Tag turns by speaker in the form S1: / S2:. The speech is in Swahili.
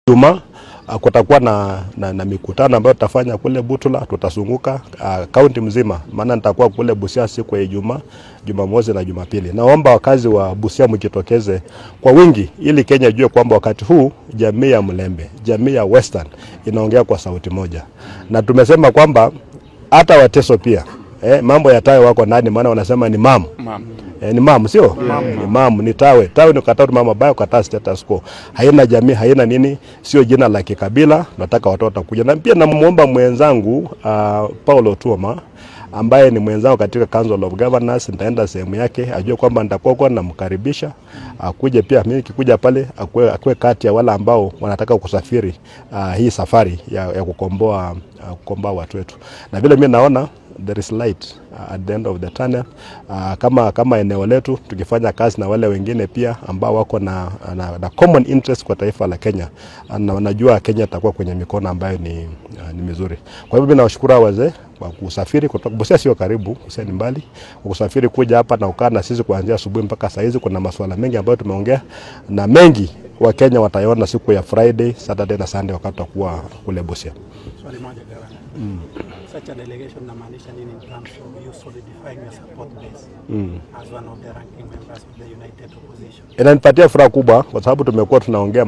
S1: Juma kutakuwa na mikutano ambayo tutafanya kule Butula, tutazunguka kaunti mzima, maana nitakuwa kule Busia siku ya Ijumaa, Jumamosi na Jumapili. Naomba wakazi wa Busia mjitokeze kwa wingi ili Kenya ijue kwamba wakati huu jamii ya Mlembe, jamii ya Western inaongea kwa sauti moja. Na tumesema kwamba hata Wateso pia mambo ya tawe wako ndani, maana wanasema ni mamu. Ni mamu sio? Ni mamu, ni tawe. Tawe ni kataa mama bayo, kataa status quo. Haina jamii, haina nini, sio jina la kikabila. Nataka watoto kuja. Na pia namuomba mwenzangu Paulo Tuoma ambaye ni mwenzangu katika Council of Governors, nitaenda sehemu yake ajue kwamba nitakuwa kwa namkaribisha akuje pia. Mimi nikikuja pale akue kati ya wale ambao wanataka kusafiri hii safari ya kukomboa watu wetu. Na vile mimi naona there is light at the end of the tunnel. Kama eneo letu tukifanya kazi na wale wengine pia ambao wako na common interest kwa taifa la Kenya, na wanajua Kenya itakuwa kwenye mikono ambayo ni mizuri. Kwa hivyo mimi nawashukuru wazee kwa kusafiri kutoka Busia, sio karibu, Busia ni mbali, kusafiri kuja hapa na ukaa na sisi kuanzia asubuhi mpaka saa hizi. Kuna masuala mengi ambayo tumeongea na mengi wa Kenya wataiona siku ya Friday, Saturday na Sunday wakati tutakuwa kule Busia.
S2: Swali moja gavana. Such a delegation inamaanisha nini in terms of you solidifying your support base as one of the ranking members of the United Opposition?
S1: Inanipatia furaha kubwa kwa sababu tumekuwa tunaongea